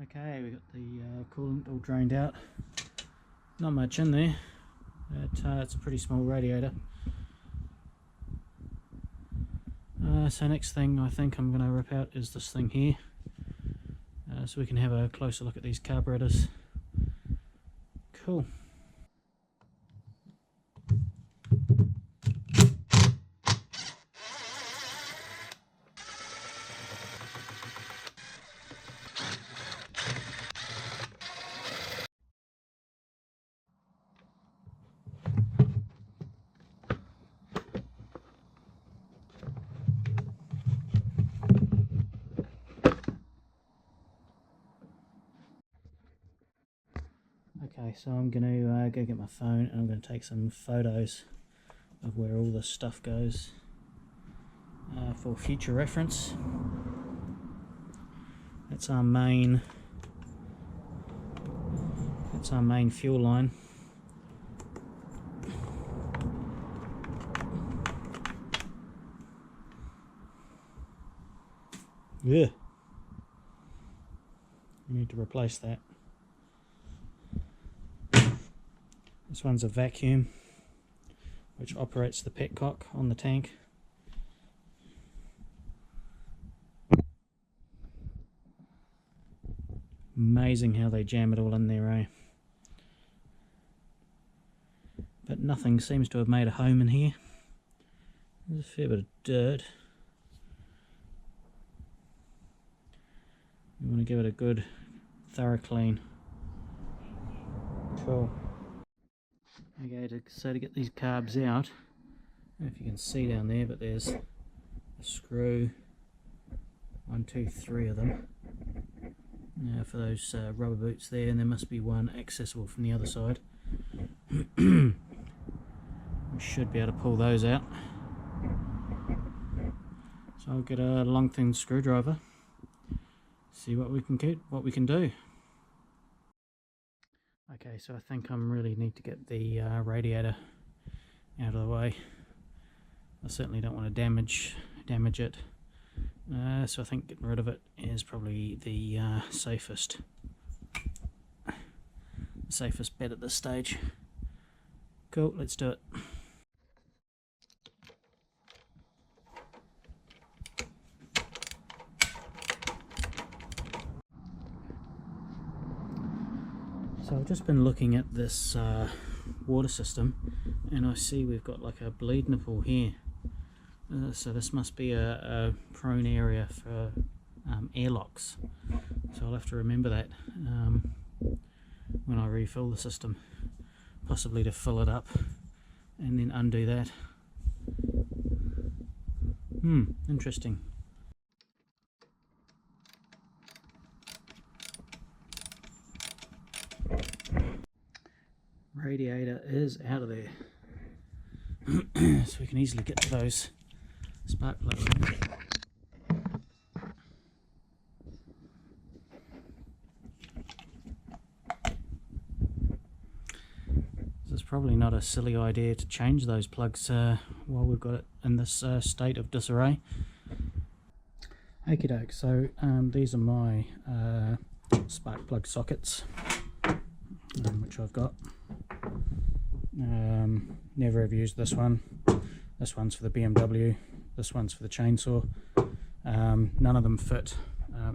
Okay, we got the coolant all drained out. Not much in there, but it's a pretty small radiator. So next thing I think I'm going to rip out is this thing here, so we can have a closer look at these carburetors. Cool. Okay, so I'm going to go get my phone and I'm going to take some photos of where all this stuff goes for future reference. That's our main fuel line. Yeah, we need to replace that. This one's a vacuum which operates the petcock on the tank. Amazing how they jam it all in there, eh? But nothing seems to have made a home in here. There's a fair bit of dirt. You want to give it a good thorough clean. Cool. Okay, so to get these carbs out, I don't know if you can see down there, but there's a screw, 1, 2, 3 of them. Now for those rubber boots there, and there must be one accessible from the other side. We should be able to pull those out. So I'll get a long thin screwdriver, see what we can do. Okay, so I think I really need to get the radiator out of the way. I certainly don't want to damage it. So I think getting rid of it is probably the safest bet at this stage. Cool, let's do it. So I've just been looking at this water system, and I see we've got like a bleed nipple here. So this must be a prone area for airlocks. So I'll have to remember that when I refill the system, possibly to fill it up and then undo that. Interesting. Radiator is out of there. So we can easily get to those spark plugs. This is probably not a silly idea to change those plugs while we've got it in this state of disarray. Okie doke, so these are my spark plug sockets, which I've got. Never have used this one. This one's for the BMW, this one's for the chainsaw. None of them fit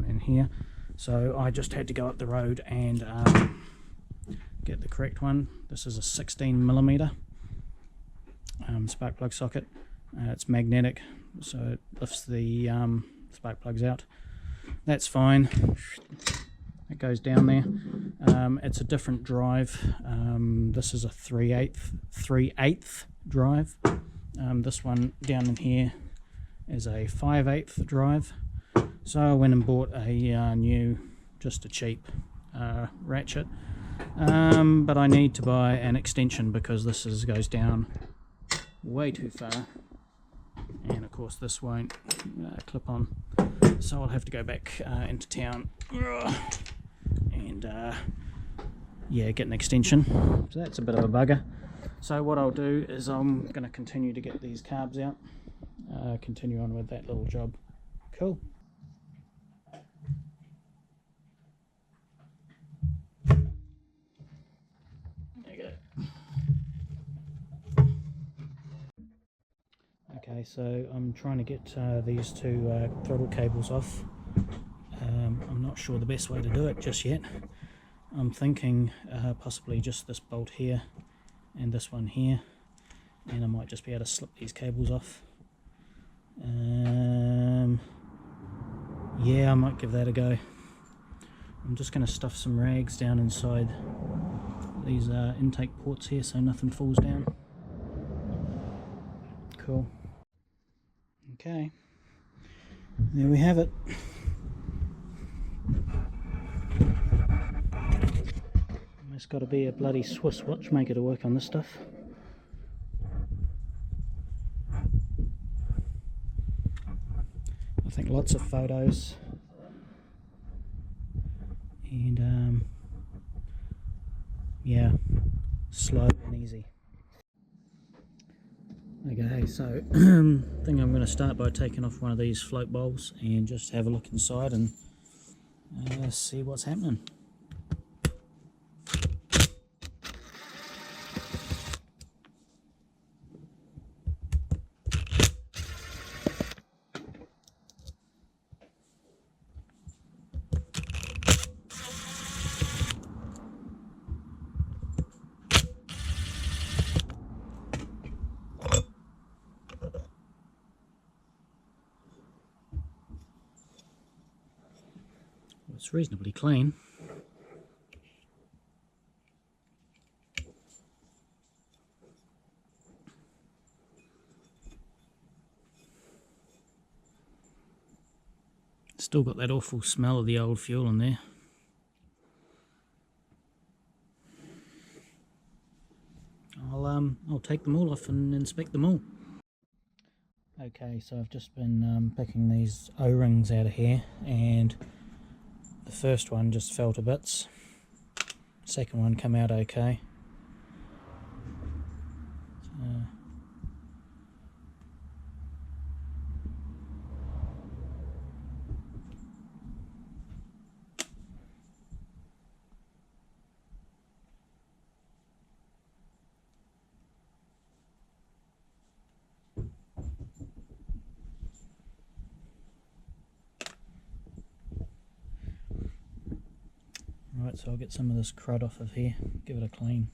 in here, so I just had to go up the road and get the correct one. This is a 16mm spark plug socket. It's magnetic, so it lifts the spark plugs out. That's fine. It goes down there. It's a different drive. This is a 3/8 drive. This one down in here is a 5/8 drive. So I went and bought a new, just a cheap ratchet. But I need to buy an extension because this goes down way too far. And of course this won't clip on. So I'll have to go back into town and yeah, get an extension. So that's a bit of a bugger. So what I'll do is I'm going to continue to get these carbs out, continue on with that little job. Cool. Okay, so I'm trying to get these two throttle cables off. I'm not sure the best way to do it just yet. I'm thinking possibly just this bolt here and this one here, and I might just be able to slip these cables off. Yeah, I might give that a go. I'm just going to stuff some rags down inside these intake ports here so nothing falls down. Cool. Okay, there we have it. It's got to be a bloody Swiss watchmaker to work on this stuff. I think lots of photos and yeah, slow and easy. Okay, so I think I'm going to start by taking off one of these float bowls and just have a look inside and see what's happening. It's reasonably clean. Still got that awful smell of the old fuel in there. I'll take them all off and inspect them all. Okay, so I've just been picking these O-rings out of here, and the first one just fell to bits. Second one came out okay. Right, so I'll get some of this crud off of here, give it a clean.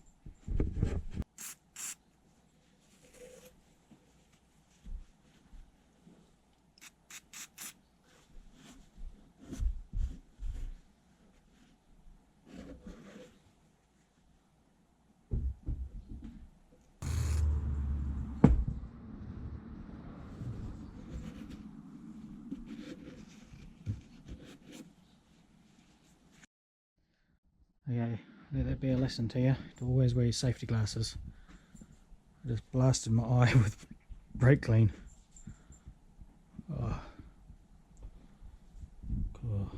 Okay, let that be a lesson to you, to always wear your safety glasses. I just blasted my eye with brake clean. Oh. Cool.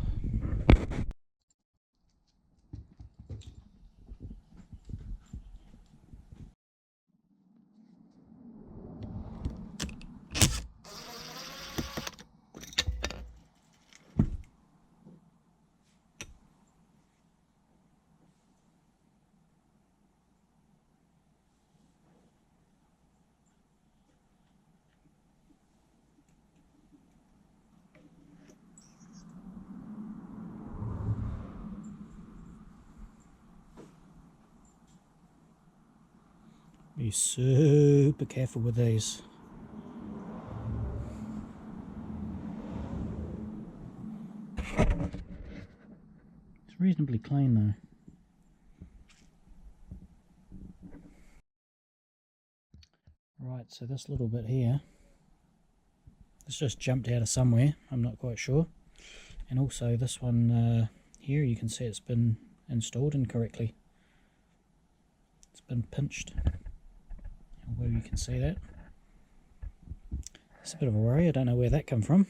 Be super careful with these. It's reasonably clean though. Right, so this little bit here, it's just jumped out of somewhere, I'm not quite sure. And also this one here, you can see it's been installed incorrectly. It's been pinched. Where you can see that. It's a bit of a worry, I don't know where that come from.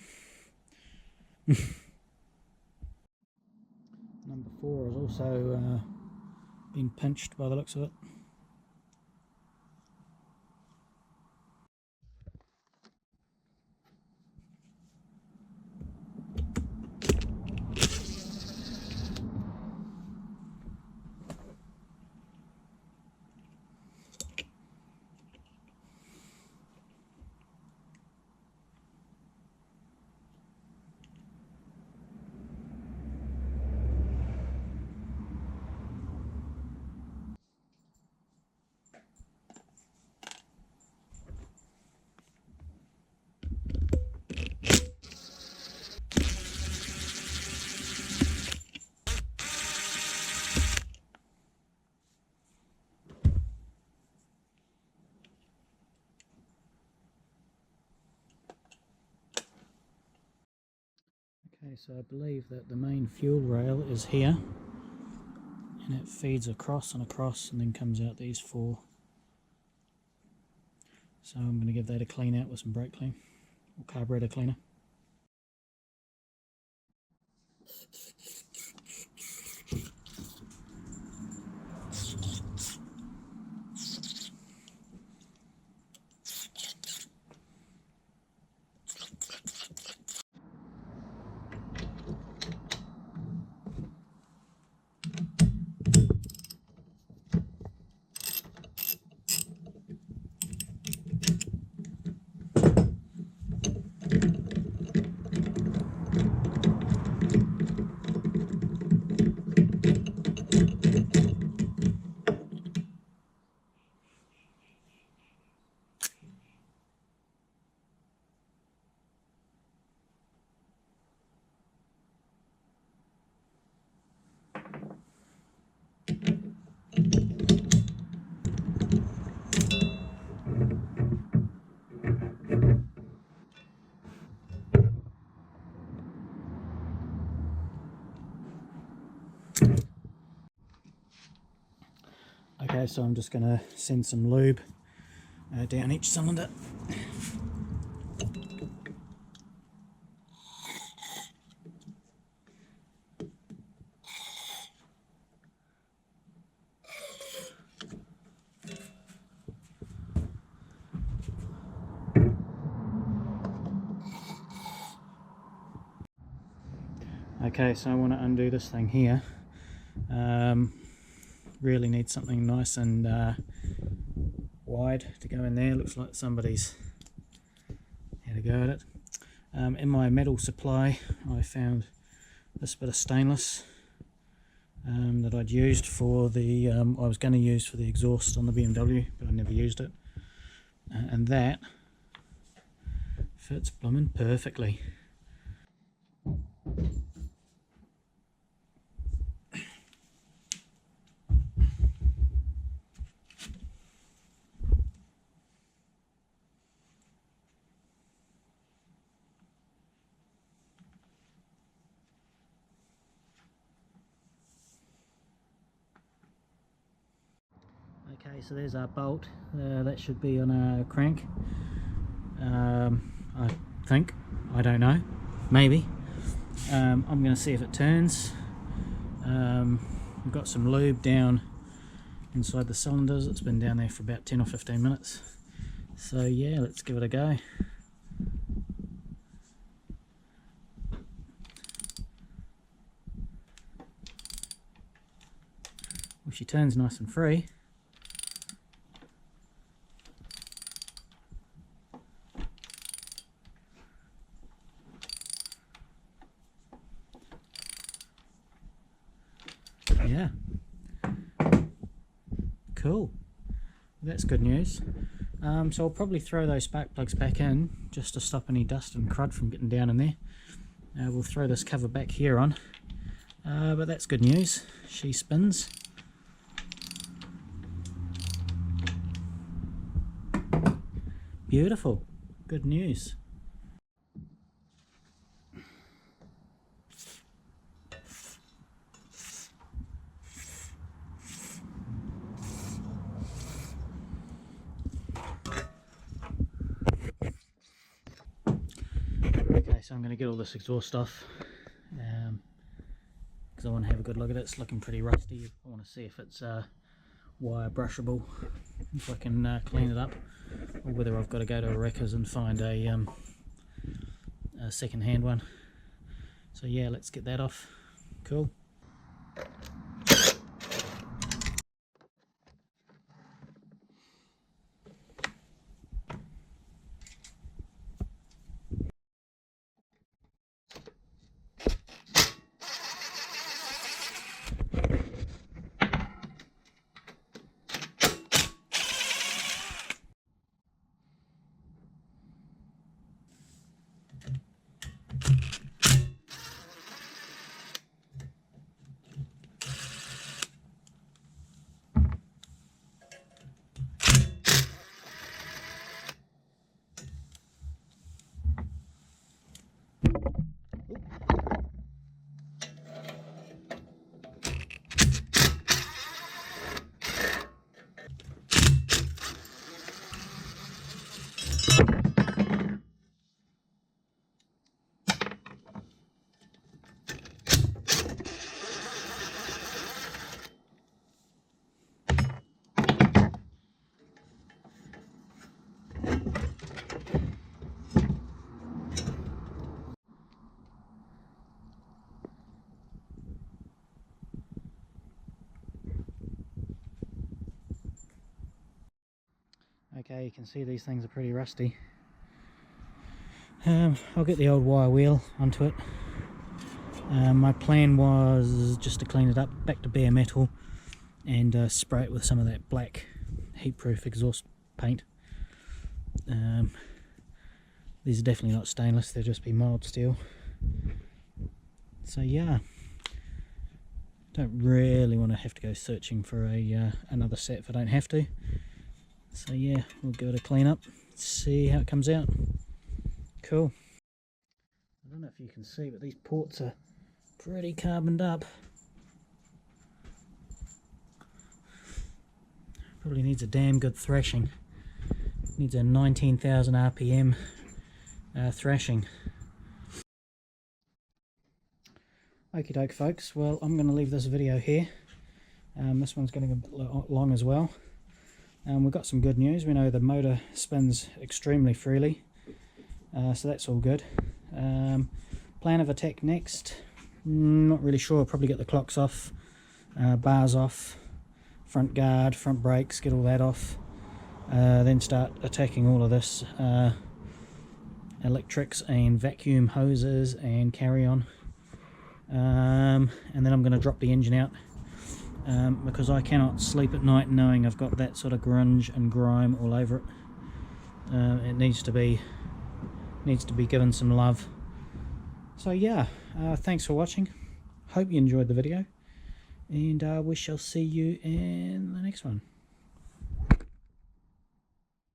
Number 4 has also been pinched by the looks of it. So I believe that the main fuel rail is here, and it feeds across and across and then comes out these four. So I'm going to give that a clean out with some brake clean or carburetor cleaner. Okay, so I'm just going to send some lube down each cylinder. Okay, so I want to undo this thing here. Really need something nice and wide to go in there. Looks like somebody's had a go at it. In my metal supply I found this bit of stainless that I'd used for the I was going to use for the exhaust on the BMW, but I never used it, and that fits blooming perfectly. Okay, so there's our bolt. That should be on a crank. I think. I don't know. Maybe. I'm going to see if it turns. We've got some lube down inside the cylinders. It's been down there for about 10 or 15 minutes. So yeah, let's give it a go. Well, she turns nice and free. Yeah, cool. That's good news. So I'll probably throw those spark plugs back in just to stop any dust and crud from getting down in there. We'll throw this cover back here on, but that's good news. She spins. Beautiful, good news. Okay, so I'm going to get all this exhaust off because I want to have a good look at it. It's looking pretty rusty. I want to see if it's wire brushable, if I can clean it up, or whether I've got to go to a wreckers and find a second-hand one. So yeah, let's get that off. Cool. Okay, you can see these things are pretty rusty. I'll get the old wire wheel onto it. My plan was just to clean it up back to bare metal and spray it with some of that black heat-proof exhaust paint. These are definitely not stainless, they'll just be mild steel. So yeah, don't really want to have to go searching for another set if I don't have to. So yeah, we'll give it a clean up, see how it comes out. Cool. I don't know if you can see, but these ports are pretty carboned up. Probably needs a damn good thrashing. Needs a 19,000 RPM thrashing. Okie doke folks, well I'm going to leave this video here. This one's getting a bit long as well. We've got some good news. We know the motor spins extremely freely, so that's all good. Plan of attack next, not really sure. Probably get the clocks off, bars off, front guard, front brakes, get all that off, then start attacking all of this, electrics and vacuum hoses and carry on. And then I'm going to drop the engine out, because I cannot sleep at night knowing I've got that sort of grunge and grime all over it. It needs to be given some love. So yeah, thanks for watching. Hope you enjoyed the video, and we shall see you in the next one.